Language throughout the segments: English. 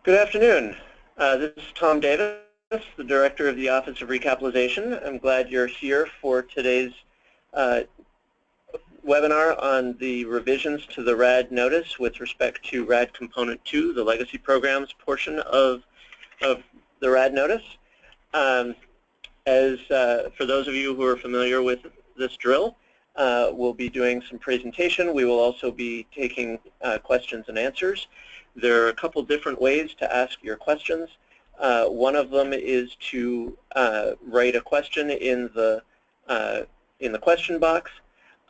Good afternoon. This is Tom Davis, the Director of the Office of Recapitalization. I'm glad you're here for today's webinar on the revisions to the RAD notice with respect to RAD Component 2, the legacy programs portion of the RAD notice. For those of you who are familiar with this drill, we'll be doing some presentation. We will also be taking questions and answers. There are a couple different ways to ask your questions. One of them is to write a question in the question box.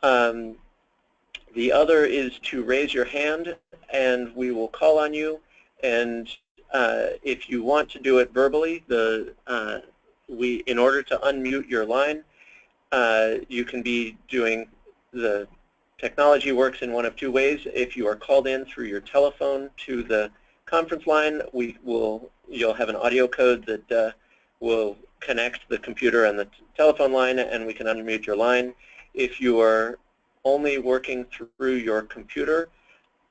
The other is to raise your hand, and we will call on you. And if you want to do it verbally, in order to unmute your line, you can be doing the technology works in one of two ways. If you are called in through your telephone to the conference line, you'll have an audio code that will connect the computer and the telephone line, and we can unmute your line. If you are only working through your computer,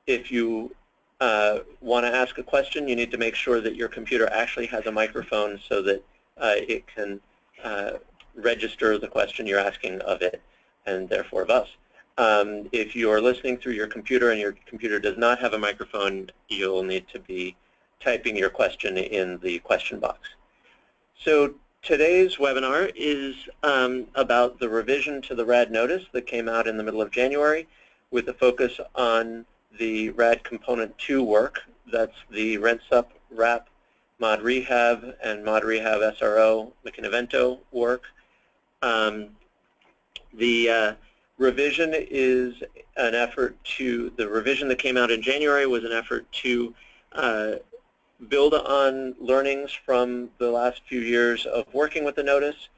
if you want to ask a question, you need to make sure that your computer actually has a microphone so that it can register the question you're asking of it, and therefore of us. If you are listening through your computer and your computer does not have a microphone, you'll need to be typing your question in the question box. So today's webinar is about the revision to the RAD notice that came out in the middle of January with a focus on the RAD Component 2 work. That's the Rent Supp, RAP, Mod Rehab, and Mod Rehab SRO McKinney-Vento work. The revision is an effort to, the revision that came out in January was an effort to build on learnings from the last few years of working with the notice,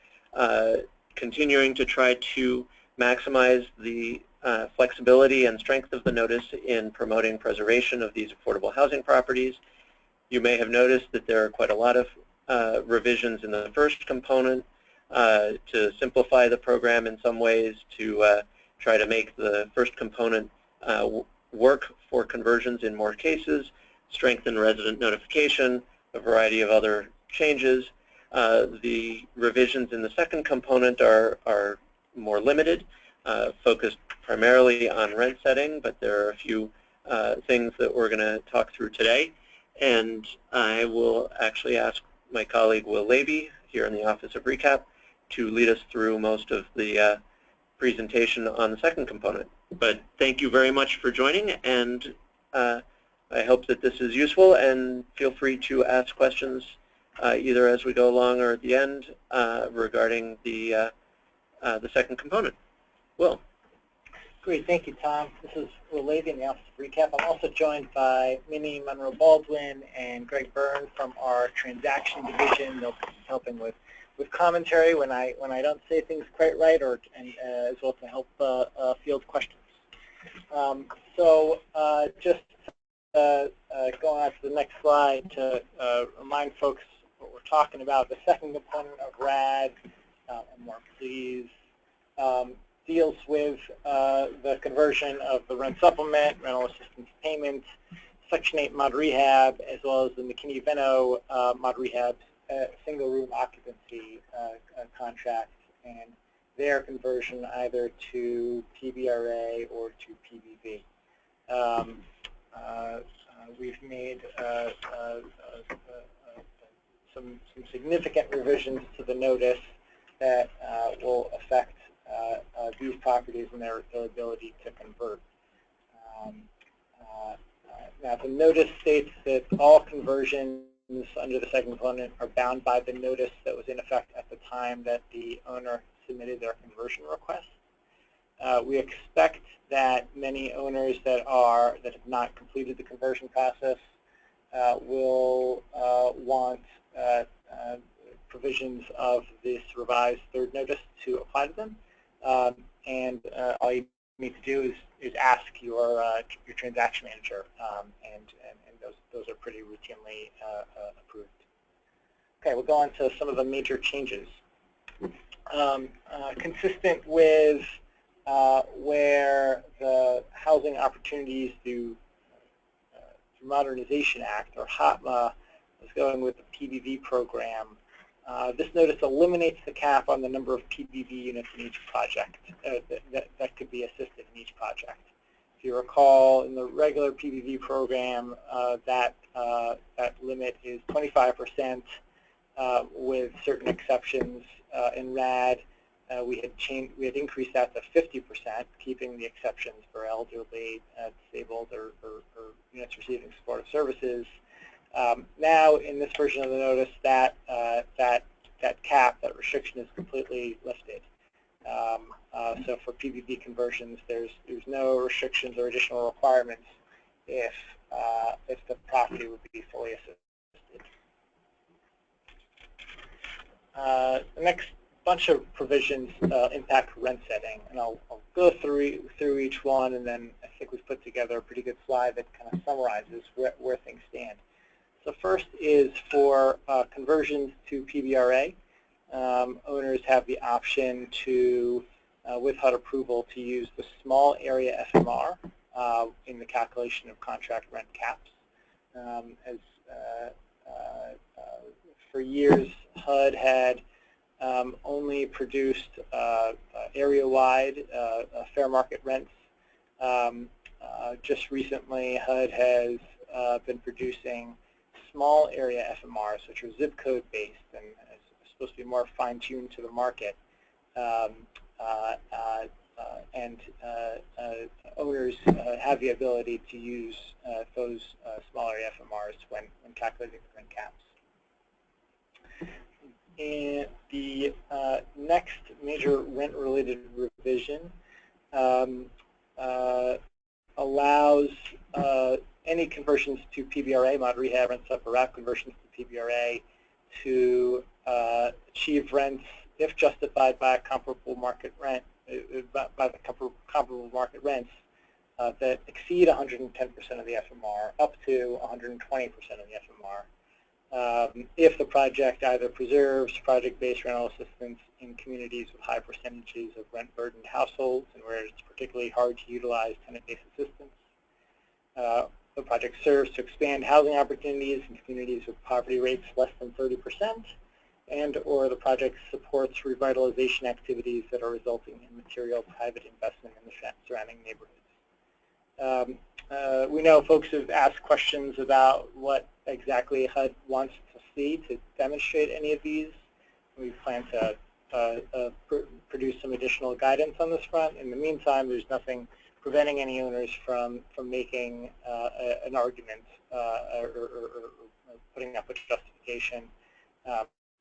continuing to try to maximize the flexibility and strength of the notice in promoting preservation of these affordable housing properties. You may have noticed that there are quite a lot of revisions in the first component to simplify the program in some ways, to try to make the first component work for conversions in more cases, strengthen resident notification, a variety of other changes. The revisions in the second component are more limited, focused primarily on rent setting, but there are a few things that we're going to talk through today. And I will actually ask my colleague Will Levy here in the Office of Recap to lead us through most of the presentation on the second component. But thank you very much for joining, and I hope that this is useful, and feel free to ask questions either as we go along or at the end regarding the second component. Will. Great, thank you, Tom. This is Will Levy in the Office of Recap. I'm also joined by Minnie Monroe-Baldwin and Greg Byrne from our transaction division. They'll be helping with commentary when I don't say things quite right, as well to help field questions. Just going on to the next slide to remind folks what we're talking about. The second component of RAD, and more please, deals with the conversion of the rent supplement, rental assistance payments, Section 8 Mod Rehab, as well as the McKinney-Vento Mod Rehab single room occupancy contract, and their conversion either to PBRA or to PBV. We've made some significant revisions to the notice that will affect these properties and their ability to convert. Now, the notice states that all conversions under the second component are bound by the notice that was in effect at the time that the owner submitted their conversion request. We expect that many owners that have not completed the conversion process will want provisions of this revised third notice to apply to them. And all you need to do is ask your transaction manager, and those are pretty routinely approved. Okay, we'll go on to some of the major changes. Consistent with where the housing opportunities through Modernization Act, or HOTMA, is going with the PBV program. This notice eliminates the cap on the number of PBV units in each project that could be assisted in each project. If you recall, in the regular PBV program, that limit is 25%, with certain exceptions. In RAD, we had increased that to 50%, keeping the exceptions for elderly, disabled, or units receiving supportive services. Now, in this version of the notice, that cap, that restriction, is completely lifted. So for PBV conversions, there's no restrictions or additional requirements if the property would be fully assisted. The next bunch of provisions impact rent setting, and I'll go through each one, and then I think we've put together a pretty good slide that kind of summarizes where things stand. So first is for conversions to PBRA. Owners have the option to, with HUD approval, to use the small area FMR in the calculation of contract rent caps. For years, HUD had only produced area-wide fair market rents. Just recently, HUD has been producing small area FMRs, which are zip code based and is supposed to be more fine-tuned to the market. Owners have the ability to use those small area FMRs when calculating the rent caps. And the next major rent-related revision allows any conversions to PBRA, mod rehab, rent Supp, or RAD conversions to PBRA, to achieve rents, if justified by a comparable market rent, by the comparable market rents that exceed 110% of the FMR, up to 120% of the FMR. If the project either preserves project-based rental assistance in communities with high percentages of rent-burdened households and where it's particularly hard to utilize tenant-based assistance. The project serves to expand housing opportunities in communities with poverty rates less than 30%, and/or the project supports revitalization activities that are resulting in material private investment in the surrounding neighborhoods. We know folks have asked questions about what exactly HUD wants to see to demonstrate any of these. We plan to produce some additional guidance on this front. In the meantime, there's nothing preventing any owners from making an argument or putting up a justification,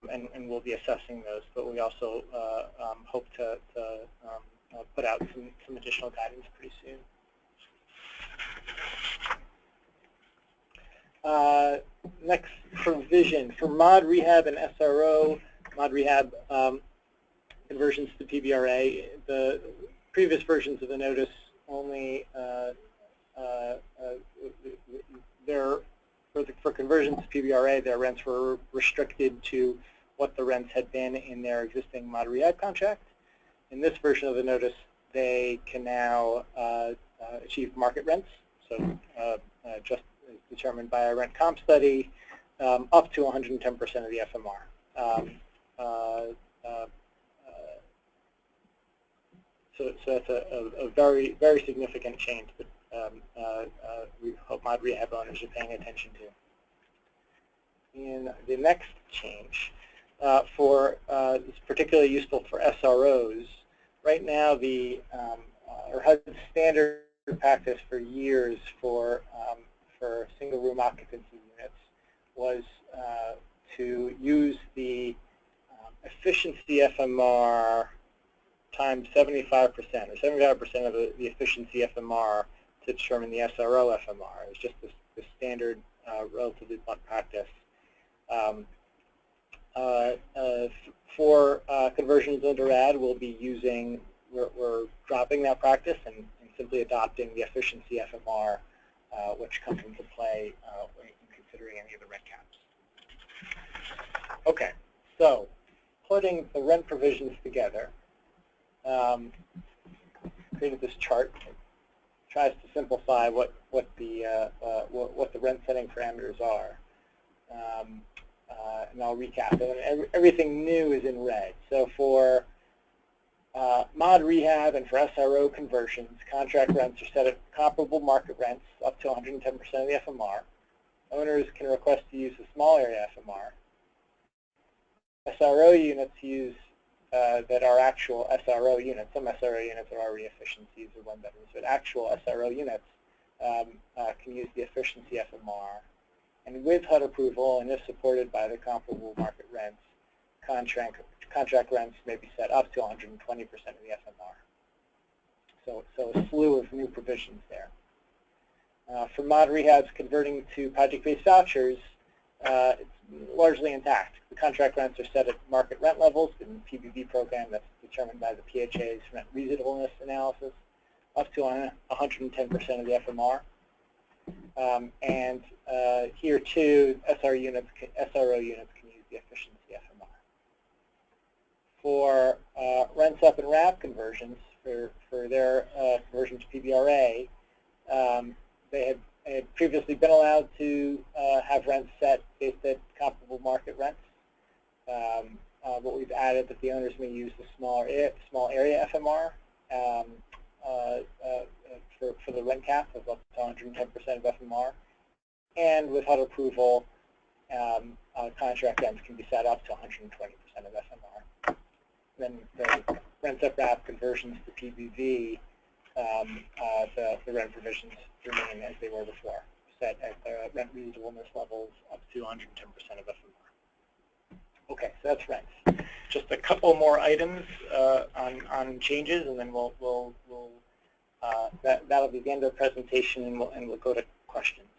and we'll be assessing those. But we also hope to put out some additional guidance pretty soon. Next provision for mod rehab and SRO. Mod rehab conversions to PBRA. The previous versions of the notice only for conversions to PBRA, their rents were restricted to what the rents had been in their existing mod rehab contract. In this version of the notice, they can now achieve market rents, so just as determined by a rent comp study, up to 110% of the FMR. So that's a very, very significant change that we hope mod rehab owners are paying attention to. And the next change is particularly useful for SROs. Right now, the HUD's standard practice for years for single-room occupancy units was to use the efficiency FMR times 75%, or 75% of the efficiency FMR to determine the SRO FMR. It was just the standard, relatively blunt practice. For conversions under RAD, we'll be we're dropping that practice and simply adopting the efficiency FMR, which comes into play in considering any of the rent caps. Okay, so putting the rent provisions together, created this chart. It tries to simplify what the rent I'll recap it. And everything new is in red. So for mod rehab and for SRO conversions, contract rents are set at comparable market rents up to 110% of the FMR. Owners can request to use a small area FMR. SRO units use that are actual SRO units. Some SRO units are already efficiencies or one bedrooms, but actual SRO units can use the efficiency FMR. And with HUD approval, and if supported by the comparable market rents, contract rents may be set up to 120% of the FMR. So a slew of new provisions there. For mod rehabs converting to project-based vouchers, it's largely intact. The contract rents are set at market rent levels in the PBV program that's determined by the PHA's rent reasonableness analysis, up to 110% of the FMR. And here too, SRO units can use the efficiency FMR. For rent Supp and RAD conversions, for their conversion to PBRA, they had previously been allowed to have rents set based at comparable market rents. But we've added that the owners may use the small area FMR for the rent cap of up to 110% of FMR. And with HUD approval, contract rents can be set up to 120% of FMR. Then the rent Supp RAD conversions to PBV, the rent provisions remain as they were before, set at rent reasonableness levels up to 110% of FMR. Okay, so that's rents. Just a couple more items on changes, and then that'll be the end of the presentation, and we'll go to questions.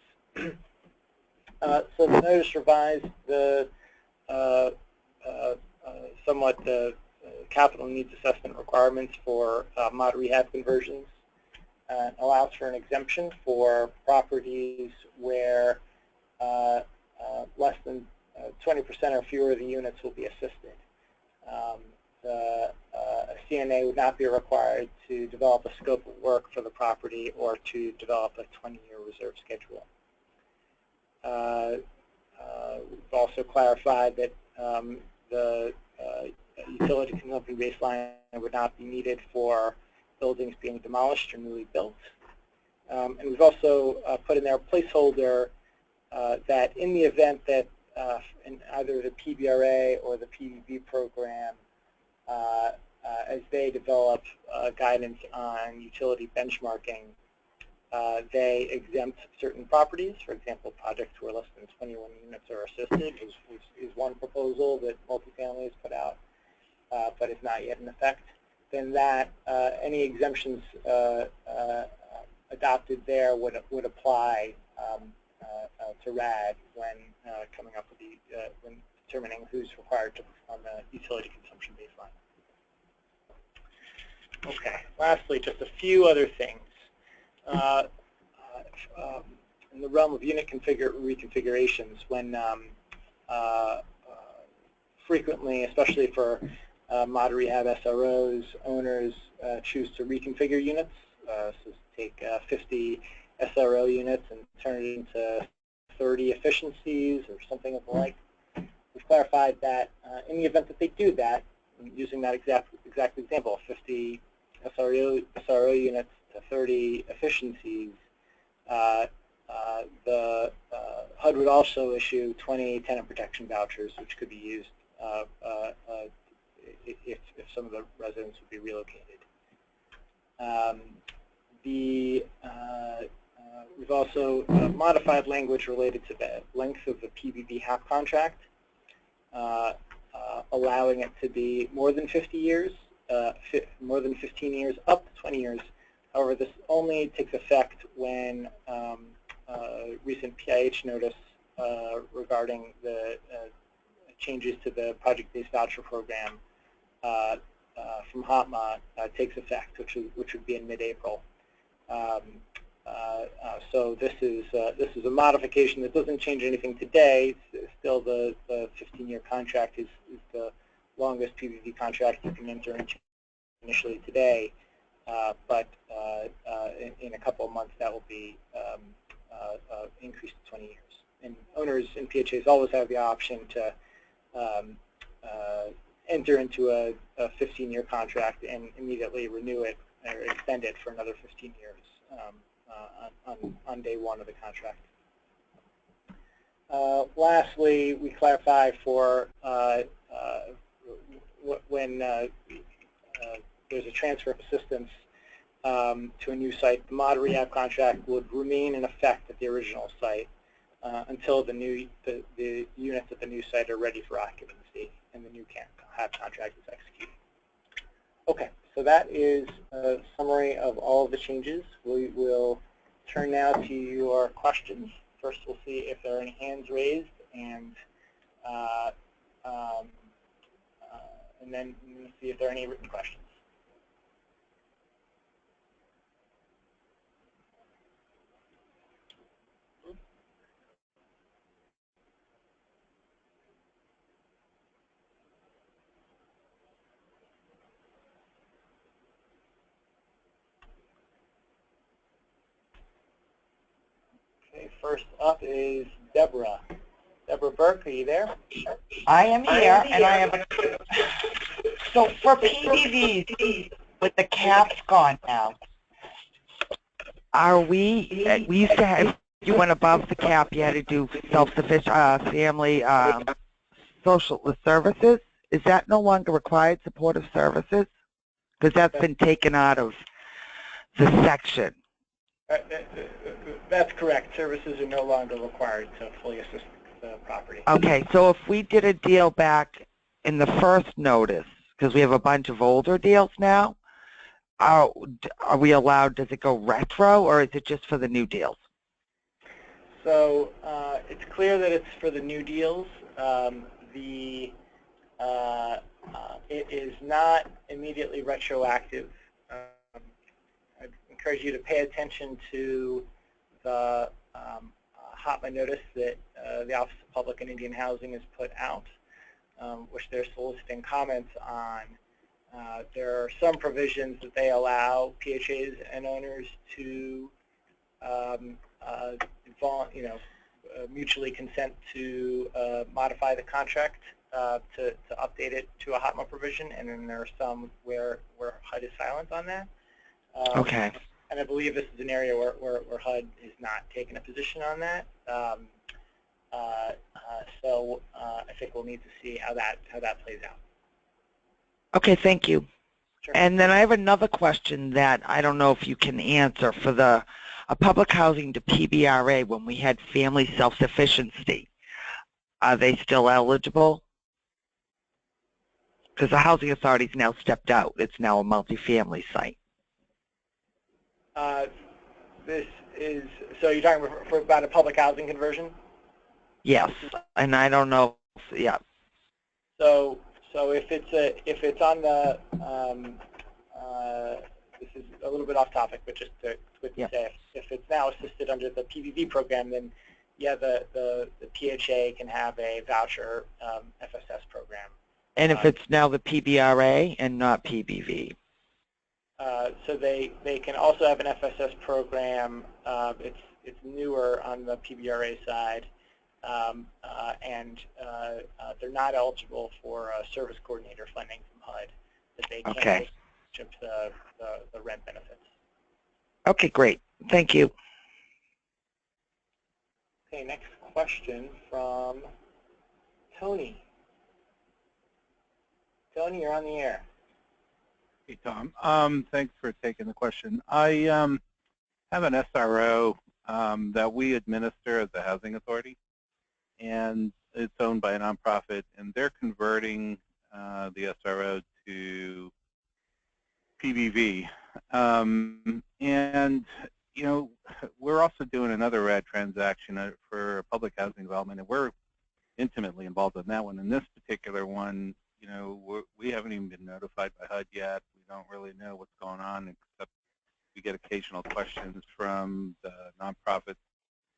So the notice revised the somewhat the capital needs assessment requirements for mod rehab conversions. Allows for an exemption for properties where less than 20% or fewer of the units will be assisted. A CNA would not be required to develop a scope of work for the property or to develop a 20-year reserve schedule. We've also clarified that the utility consumption baseline would not be needed for buildings being demolished or newly built. And we've also put in there a placeholder that in the event that in either the PBRA or the PBB program, as they develop guidance on utility benchmarking, they exempt certain properties. For example, projects where less than 21 units are assisted is one proposal that multifamily has put out, but is not yet in effect. Then that any exemptions adopted there would apply to RAD when coming up with when determining who's required to perform the utility consumption baseline. Okay. Lastly, just a few other things. In the realm of unit reconfigurations, when frequently, especially for mod rehab SROs, owners choose to reconfigure units. So take 50 SRO units and turn it into 30 efficiencies or something of the like. We've clarified that in the event that they do that, using that exact example, 50 SRO units to 30 efficiencies, the HUD would also issue 20 tenant protection vouchers, which could be used if some of the residents would be relocated. We've also modified language related to the length of the PBB HAP contract, allowing it to be more than 50 years, more than 15 years, up to 20 years. However, this only takes effect when recent PIH notice regarding the changes to the project-based voucher program from HOTMA takes effect, which would be in mid-April. So this is a modification that doesn't change anything today. Still, the 15-year contract is the longest PBV contract you can enter into initially today. But in a couple of months, that will be increased to 20 years. And owners and PHAs always have the option to enter into a 15-year contract and immediately renew it or extend it for another 15 years on day one of the contract. Lastly, we clarify for when there's a transfer of assistance to a new site, the mod rehab contract would remain in effect at the original site until the units at the new site are ready for occupancy and the new contract is executed. Okay, so that is a summary of all of the changes. We will turn now to your questions. First, we'll see if there are any hands raised, and then we'll see if there are any written questions. Okay, first up is Deborah. Deborah Burke, are you there? I am here, and I have a... So for PDVs, with the caps gone now, are we used to have, if you went above the cap, you had to do self-sufficient family social services. Is that no longer required, supportive services? Because that's been taken out of the section. That's correct. Services are no longer required to fully assist the property. Okay, so if we did a deal back in the first notice, because we have a bunch of older deals now, are we allowed, does it go retro, or is it just for the new deals? So it's clear that it's for the new deals. It is not immediately retroactive. I encourage you to pay attention to the HOTMA notice that the Office of Public and Indian Housing has put out, which they're soliciting comments on. There are some provisions that they allow PHAs and owners to mutually consent to modify the contract to update it to a HOTMA provision, and then there are some where HUD is silent on that. Okay. And I believe this is an area where HUD is not taking a position on that. So I think we'll need to see how that plays out. Okay, thank you. Sure. And then I have another question that I don't know if you can answer. For the public housing to PBRA, when we had family self-sufficiency, are they still eligible? Because the housing authority's now stepped out. It's now a multifamily site. This is, so you're talking about a public housing conversion? Yes, and I don't know. Yeah. So if it's on the this is a little bit off topic, but just to quickly say, if it's now assisted under the PVV program, then yeah, the PHA can have a voucher FSS program. And if it's now the PBRA and not PBV? So they can also have an FSS program. It's newer on the PBRA side, and they're not eligible for service coordinator funding from HUD, that they can't take the rent benefits. Okay, great. Thank you. Okay, next question from Tony. Tony, you're on the air. Hey, Tom. Thanks for taking the question. I have an SRO that we administer as a housing authority, and it's owned by a nonprofit, and they're converting the SRO to PBV. And, you know, we're also doing another RAD transaction for public housing development, and we're intimately involved in that one. In this particular one, you know, we haven't even been notified by HUD yet. We don't really know what's going on, except we get occasional questions from the nonprofit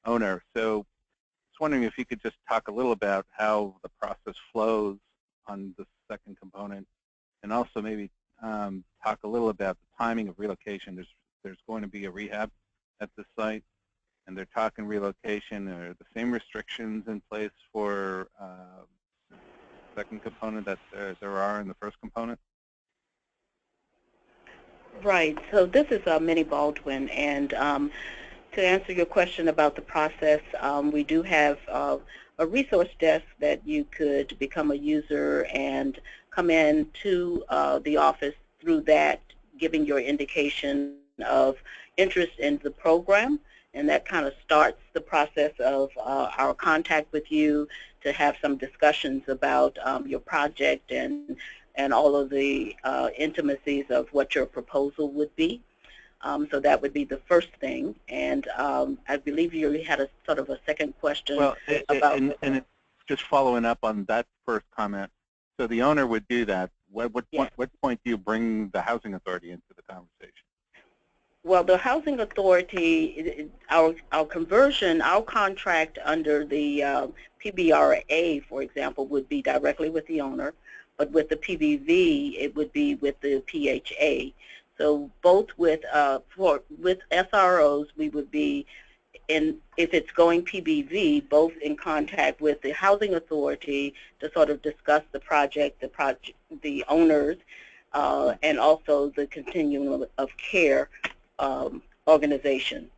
owner. So I was wondering if you could just talk a little about how the process flows on the second component, and also maybe talk a little about the timing of relocation. There's going to be a rehab at this site, and they're talking relocation. Are the same restrictions in place for second component that there are in the first component? Right. So this is Minnie Baldwin, and to answer your question about the process, we do have a resource desk that you could become a user and come in to the office through that, giving your indication of interest in the program, and that kind of starts the process of our contact with you to have some discussions about your project and all of the intimacies of what your proposal would be. So that would be the first thing. And I believe you had a sort of a second question. Well, about and it's just following up on that first comment. So the owner would do that. What point do you bring the housing authority into the conversation? Well, the housing authority, our conversion, our contract under the PBRA, for example, would be directly with the owner, but with the PBV, it would be with the PHA. So both with SROs, we would be in, if it's going PBV, both in contact with the housing authority to sort of discuss the project, the owners, and also the continuum of care organization.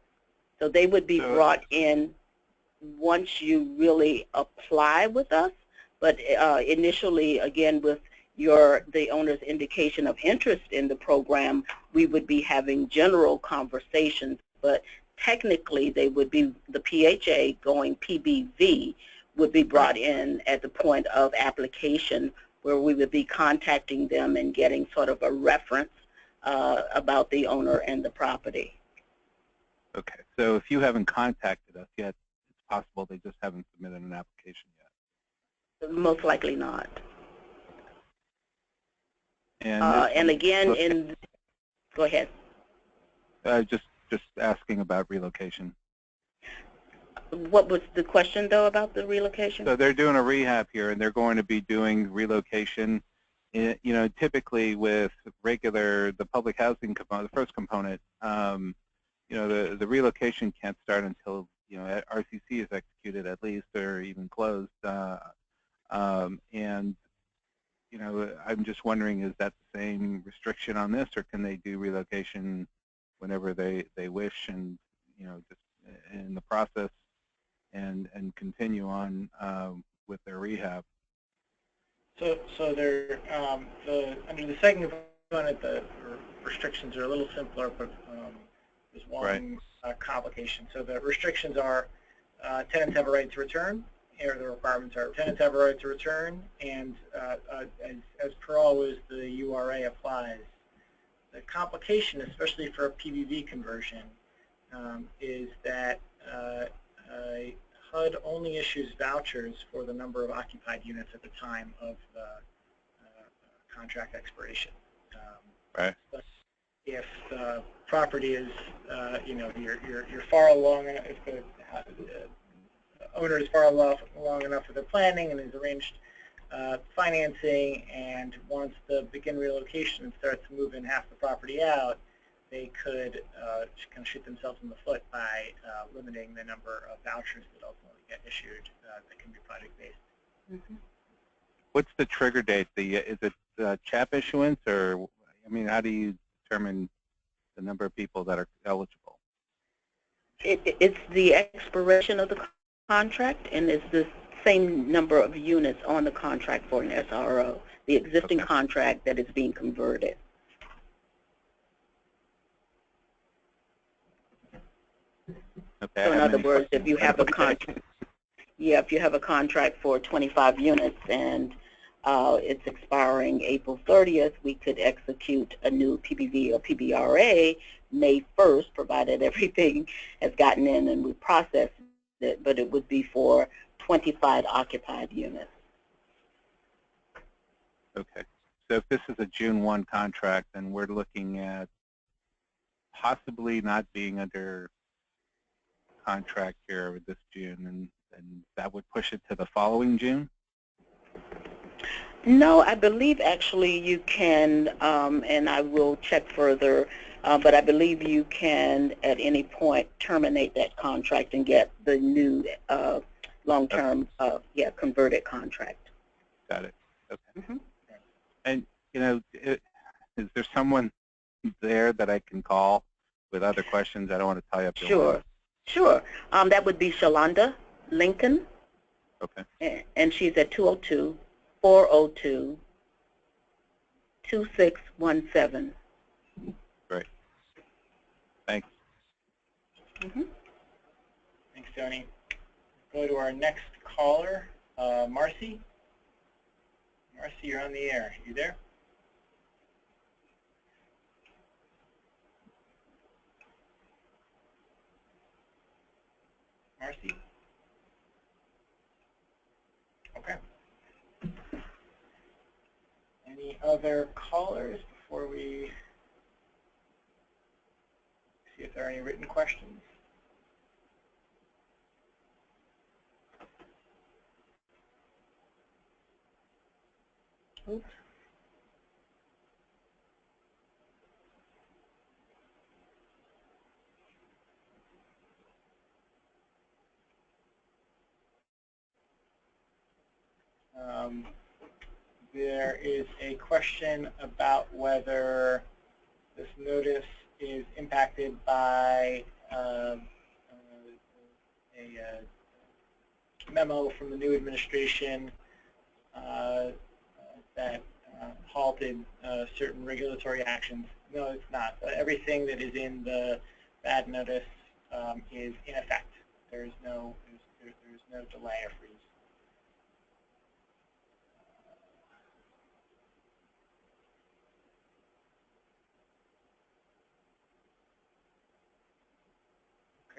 So they would be brought in once you really apply with us, but initially, again, with the owner's indication of interest in the program, we would be having general conversations, but technically they would be, the PHA going PBV would be brought in at the point of application, where we would be contacting them and getting sort of a reference about the owner and the property. Okay, so if you haven't contacted us yet, it's possible they just haven't submitted an application yet. Most likely not. And again, go ahead. Just asking about relocation. What was the question, though, about the relocation? So they're doing a rehab here, and they're going to be doing relocation. You know, typically with the public housing component, the first component, you know, the relocation can't start until, you know, RCC is executed at least, or even closed. And you know, I'm just wondering, is that the same restriction on this, or can they do relocation whenever they wish, and, you know, just in the process and continue on with their rehab? So there, under the second component, the restrictions are a little simpler, but there's one complication. So the restrictions are tenants have a right to return, or the requirements are tenants have a right to return, and as per always, the URA applies. The complication, especially for a PBV conversion, is that HUD only issues vouchers for the number of occupied units at the time of the contract expiration. Right. But if the property is, you know, you're far along, if the owner is far along enough with the planning and has arranged financing and wants to begin relocation and start to move in half the property out, they could kind of shoot themselves in the foot by limiting the number of vouchers that ultimately get issued that can be project-based. Mm-hmm. What's the trigger date? Is it CHAP issuance, or, I mean, how do you determine the number of people that are eligible? It's the expiration of the contract, and it's the same number of units on the contract for an SRO, the existing contract that is being converted. Okay. So in other words, if you have a contract, if you have a contract for 25 units and it's expiring April 30th, we could execute a new PBV or PBRA May 1st, provided everything has gotten in and we process it, but it would be for 25 occupied units. Okay. So if this is a June 1 contract, then we're looking at possibly not being under contract here this June, and that would push it to the following June? No, I believe actually you can, and I will check further, but I believe you can at any point terminate that contract and get the new long-term, converted contract. Got it. Okay. Mhm. And, you know, is there someone there that I can call with other questions? I don't want to tie up your line. Sure. That would be Shalonda Lincoln, Okay. and she's at 202-402-2617. Great. Thanks. Mm-hmm. Thanks, Tony. Go to our next caller, Marcy. Marcy, you're on the air. You there? Marcy? Okay. Any other callers before we see if there are any written questions? Oops. There is a question about whether this notice is impacted by a memo from the new administration that halted certain regulatory actions. No, it's not. Everything that is in the RAD notice is in effect. There's no delay or freeze.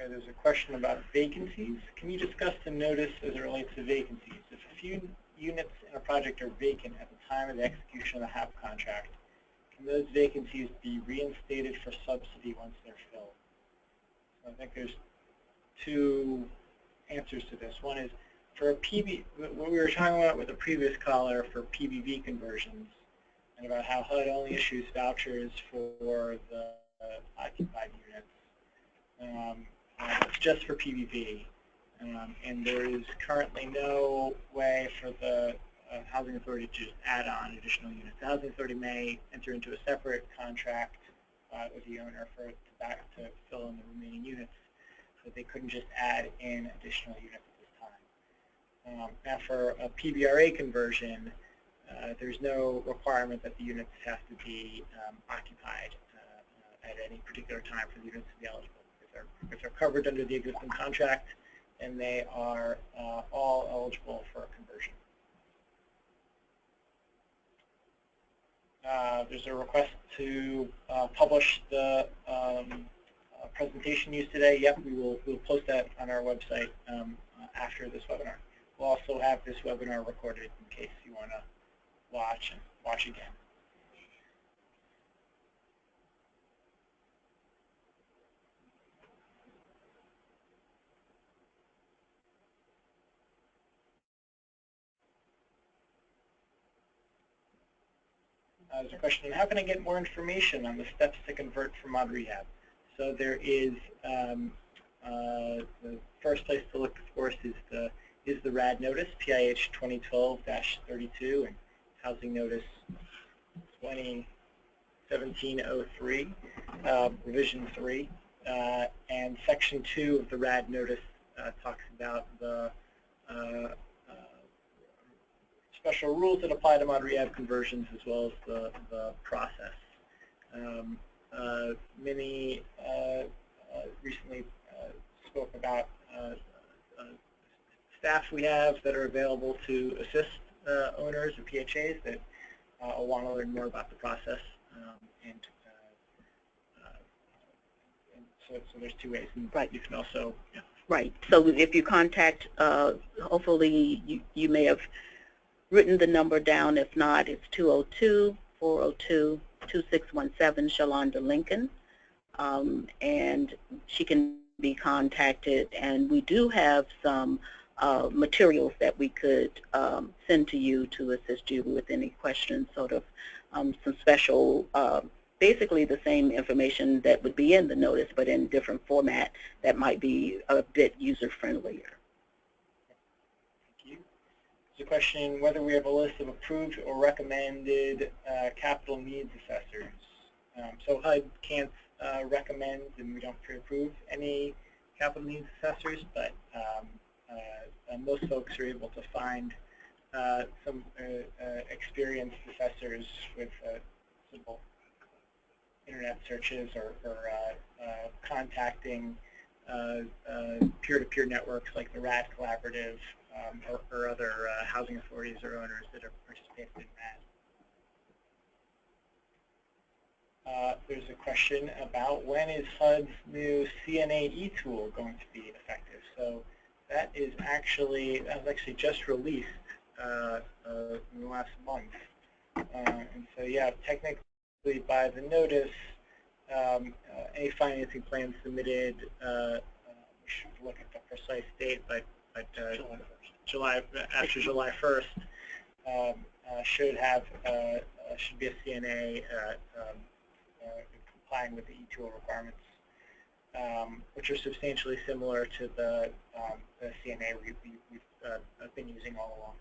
Okay, there's a question about vacancies. Can you discuss the notice as it relates to vacancies? If a few units in a project are vacant at the time of the execution of the HAP contract, can those vacancies be reinstated for subsidy once they're filled? So I think there's two answers to this. One is for a PB, what we were talking about with the previous caller for PBV conversions, and about how HUD only issues vouchers for the occupied units. It's just for PBV, and there is currently no way for the Housing Authority to just add on additional units. The Housing Authority may enter into a separate contract with the owner to fill in the remaining units, but they couldn't just add in additional units at this time. Now for a PBRA conversion, there's no requirement that the units have to be occupied at any particular time for the units to be eligible. If they're covered under the existing contract, then they are all eligible for a conversion. There's a request to publish the presentation used today. Yep, we'll post that on our website after this webinar. We'll also have this webinar recorded in case you want to watch again. There's a question, how can I get more information on the steps to convert from mod rehab? So there is, the first place to look, of course, is the RAD notice, PIH 2012-32, and Housing Notice 2017-03, Revision 3. And Section 2 of the RAD notice talks about the special rules that apply to mod rehab conversions, as well as the process. Minnie recently spoke about staff we have that are available to assist owners and PHAs that want to learn more about the process. So there's two ways. And right. You can also, yeah. Right. So if you contact, hopefully you may have written the number down. If not, it's 202-402-2617, Shalonda Lincoln, and she can be contacted. And we do have some materials that we could send to you to assist you with any questions, sort of some special, basically the same information that would be in the notice, but in different format that might be a bit user-friendlier. Thank you. There's a question whether we have a list of approved or recommended capital needs assessors. So HUD can't recommend, and we don't pre-approve any capital needs assessors, but most folks are able to find some experienced assessors with simple internet searches or contacting peer-to-peer networks like the RAD Collaborative or other housing authorities or owners that are participating in RAD. There's a question about when is HUD's new CNAE tool going to be effective. So that was actually just released in the last month. And so yeah, technically by the notice, any financing plan submitted, we should look at the precise date, but after July 1st, should be a CNA complying with the e-tool requirements, which are substantially similar to the CNA we've been using all along.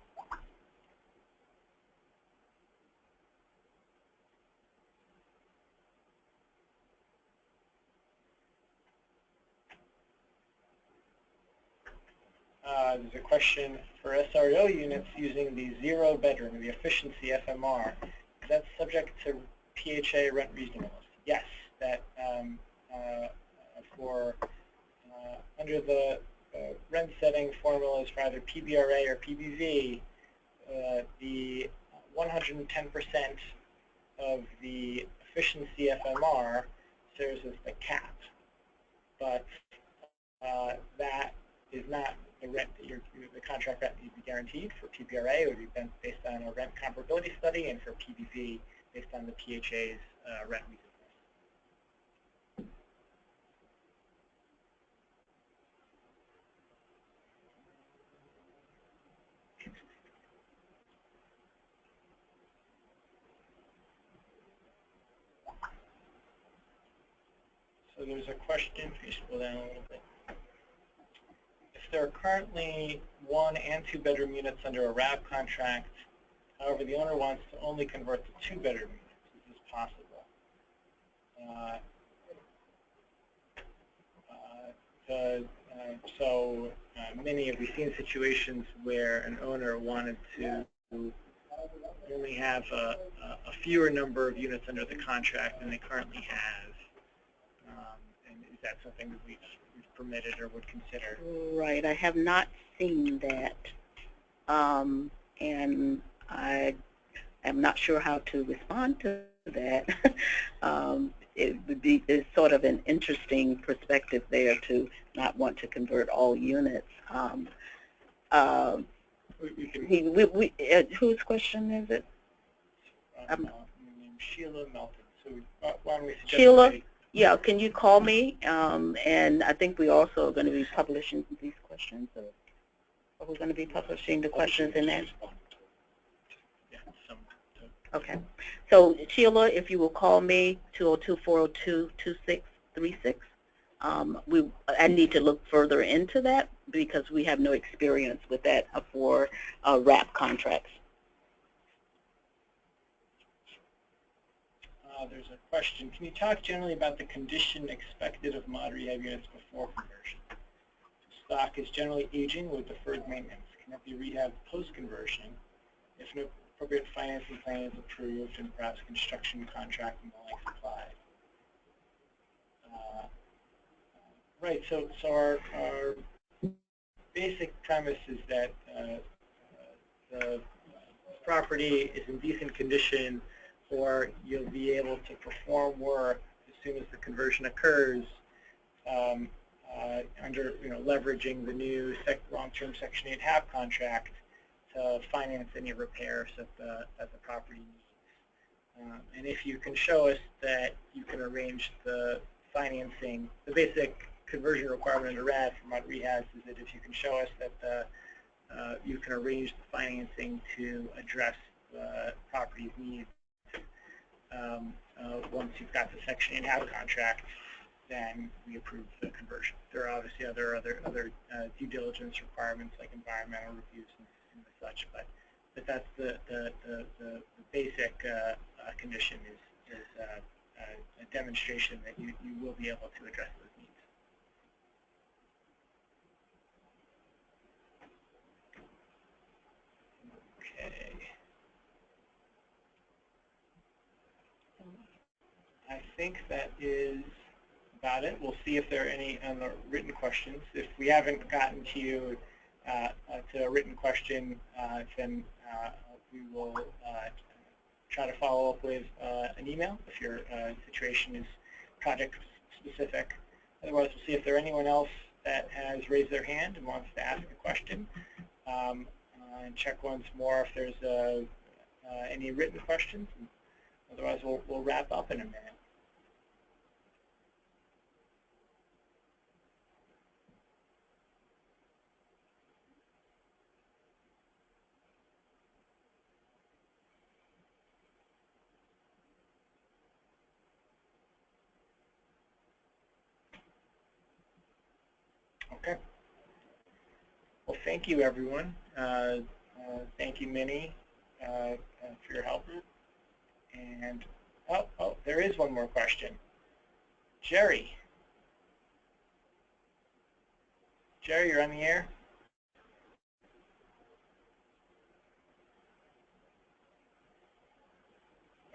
There's a question for SRO units using the 0 bedroom, the efficiency FMR. Is that subject to PHA rent reasonableness? Yes, that under the rent setting formulas for either PBRA or PBV, the 110% of the efficiency FMR serves as the cap, but that is not the rent that the contract rent needs to be guaranteed. For PBRA, it would be based on a rent comparability study, and for PBV, based on the PHA's rent reasonableness. So there's a question, if you scroll down a little bit. If there are currently 1- and 2-bedroom units under a RAB contract, however, the owner wants to only convert to 2-bedroom units, is this possible? Many have we seen situations where an owner wanted to only have a fewer number of units under the contract than they currently have. And is that something that we've permitted or would consider? Right. I have not seen that, and I am not sure how to respond to that. It would be sort of an interesting perspective there to not want to convert all units. Whose question is it? Sheila Melton. So why don't we suggest Sheila? Yeah, can you call me? And I think we also are going to be publishing these questions. Or are we going to be publishing the questions in there? Okay. So Sheila, if you will call me, 202-402-2636. I need to look further into that because we have no experience with that for RAP contracts. There's a question. Can you talk generally about the condition expected of mod rehab units before conversion? Stock is generally aging with deferred maintenance. Can it be rehabbed post-conversion if no appropriate financing plan is approved and perhaps construction contract and the like applied? Right. So our basic premise is that the property is in decent condition, or you'll be able to perform work as soon as the conversion occurs, under leveraging the new long-term Section 8 HAB contract to finance any repairs that the property needs. And if you can show us that you can arrange the financing, the basic conversion requirement under RAD for mod rehab is that if you can show us that you can arrange the financing to address the property's needs once you've got the Section 8 HAB contract, then we approve the conversion. There are obviously other due diligence requirements like environmental reviews and and such, but that's the basic condition is a demonstration that you will be able to address those needs. Okay. I think that is about it. We'll see if there are any written questions. If we haven't gotten to you to a written question, then we will try to follow up with an email if your situation is project specific. Otherwise, we'll see if there's anyone else that has raised their hand and wants to ask a question. And check once more if there's any written questions. Otherwise, we'll wrap up in a minute. Okay. Well, thank you, everyone. Thank you, Minnie, for your help. And, oh, there is one more question. Jerry. Jerry, you're on the air?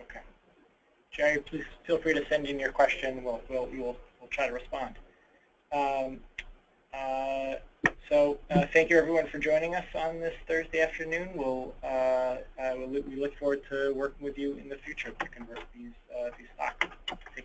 Okay. Jerry, please feel free to send in your question. We'll try to respond. So thank you, everyone, for joining us on this Thursday afternoon. We look forward to working with you in the future to convert these stocks.